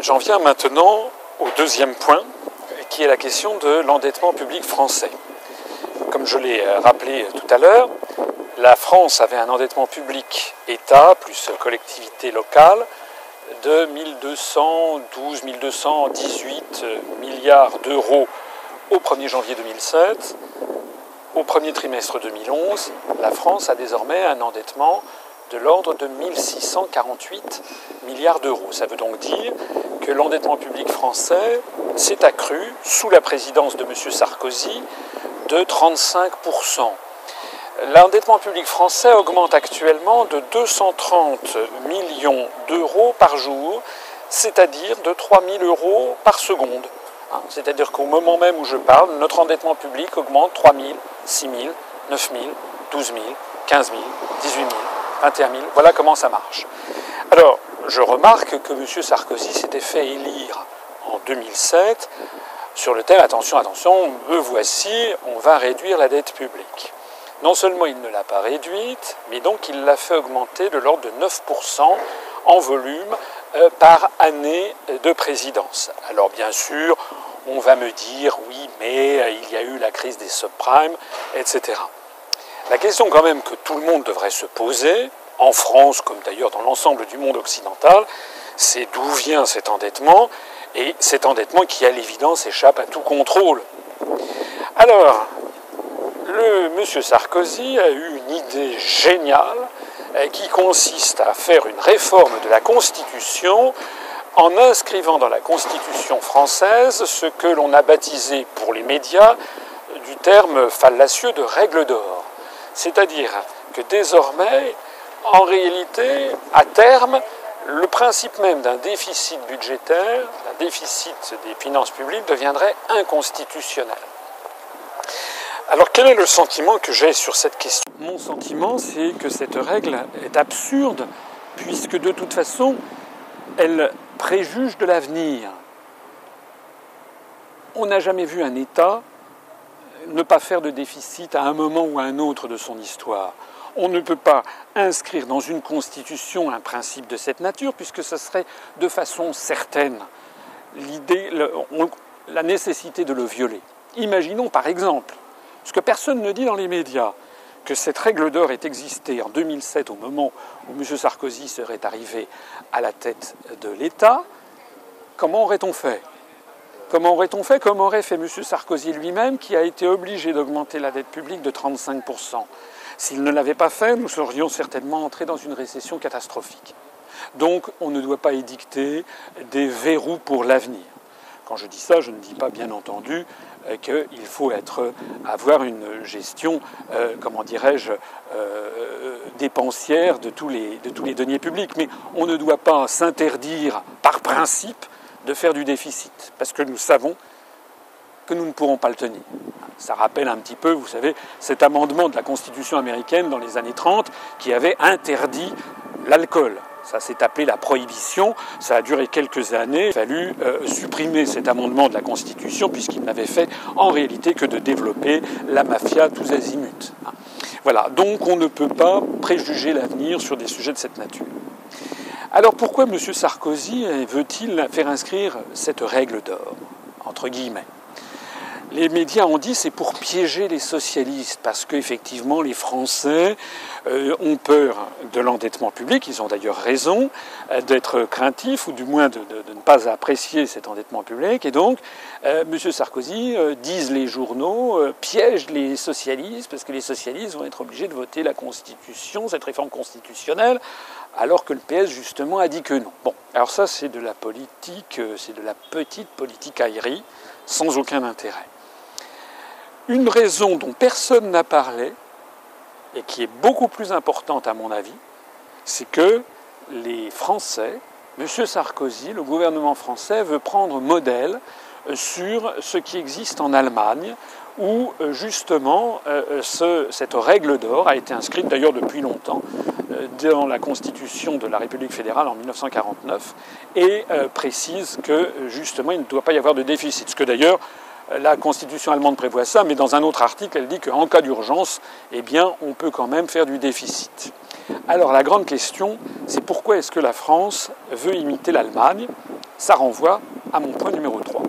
J'en viens maintenant au deuxième point, qui est la question de l'endettement public français. Comme je l'ai rappelé tout à l'heure, la France avait un endettement public État plus collectivité locale de 1218 milliards d'euros au 1er janvier 2007. Au premier trimestre 2011, la France a désormais un endettement de l'ordre de 1648 milliards d'euros. Ça veut donc dire que l'endettement public français s'est accru sous la présidence de M. Sarkozy de 35%. L'endettement public français augmente actuellement de 230 millions d'euros par jour, c'est-à-dire de 3 000 euros par seconde. C'est-à-dire qu'au moment même où je parle, notre endettement public augmente 3 000, 6 000, 9 000, 12 000, 15 000, 18 000, 21 000. Voilà comment ça marche. Alors, je remarque que M. Sarkozy s'était fait élire en 2007 sur le thème « Attention, attention, me voici, on va réduire la dette publique ». Non seulement il ne l'a pas réduite, mais donc il l'a fait augmenter de l'ordre de 9% en volume par année de présidence. Alors bien sûr, on va me dire « oui, mais il y a eu la crise des subprimes, etc. » La question quand même que tout le monde devrait se poser, en France comme d'ailleurs dans l'ensemble du monde occidental, c'est d'où vient cet endettement, et cet endettement qui à l'évidence échappe à tout contrôle. Alors, M. Sarkozy a eu une idée géniale qui consiste à faire une réforme de la Constitution en inscrivant dans la Constitution française ce que l'on a baptisé pour les médias du terme fallacieux de règle d'or. C'est-à-dire que désormais, en réalité, à terme, le principe même d'un déficit budgétaire, d'un déficit des finances publiques deviendrait inconstitutionnel. Alors quel est le sentiment que j'ai sur cette question ? Mon sentiment, c'est que cette règle est absurde, puisque de toute façon, elle préjuge de l'avenir. On n'a jamais vu un État ne pas faire de déficit à un moment ou à un autre de son histoire. On ne peut pas inscrire dans une constitution un principe de cette nature, puisque ce serait de façon certaine la nécessité de le violer. Imaginons par exemple, ce que personne ne dit dans les médias, que cette règle d'or ait existé en 2007, au moment où M. Sarkozy serait arrivé à la tête de l'État. Comment aurait-on fait ? Comment aurait-on fait comme aurait fait M. Sarkozy lui-même, qui a été obligé d'augmenter la dette publique de 35%. S'il ne l'avait pas fait, nous serions certainement entrés dans une récession catastrophique. Donc, on ne doit pas édicter des verrous pour l'avenir. Quand je dis ça, je ne dis pas, bien entendu, qu'il faut avoir une gestion, dépensière de tous les deniers publics. Mais on ne doit pas s'interdire, par principe, de faire du déficit, parce que nous savons que nous ne pourrons pas le tenir. Ça rappelle un petit peu, vous savez, cet amendement de la Constitution américaine dans les années 30 qui avait interdit l'alcool. Ça s'est appelé la prohibition, ça a duré quelques années. Il a fallu supprimer cet amendement de la Constitution puisqu'il n'avait fait en réalité que de développer la mafia tous azimuts. Voilà, donc on ne peut pas préjuger l'avenir sur des sujets de cette nature. Alors pourquoi M. Sarkozy veut-il faire inscrire cette règle d'or, entre guillemets ? Les médias ont dit que c'est pour piéger les socialistes, parce qu'effectivement les Français ont peur de l'endettement public, ils ont d'ailleurs raison d'être craintifs, ou du moins de ne pas apprécier cet endettement public, et donc M. Sarkozy, disent les journaux, piège les socialistes, parce que les socialistes vont être obligés de voter la Constitution, cette réforme constitutionnelle, alors que le PS justement a dit que non. Bon, alors ça c'est de la politique, c'est de la petite politique aérie, sans aucun intérêt. Une raison dont personne n'a parlé, et qui est beaucoup plus importante à mon avis, c'est que les Français, M. Sarkozy, le gouvernement français, veut prendre modèle sur ce qui existe en Allemagne, où justement cette règle d'or a été inscrite d'ailleurs depuis longtemps dans la Constitution de la République fédérale en 1949 et précise que justement il ne doit pas y avoir de déficit. Ce que d'ailleurs la Constitution allemande prévoit ça, mais dans un autre article, elle dit qu'en cas d'urgence, eh bien, on peut quand même faire du déficit. Alors la grande question, c'est pourquoi est-ce que la France veut imiter l'Allemagne Ça renvoie à mon point numéro 3.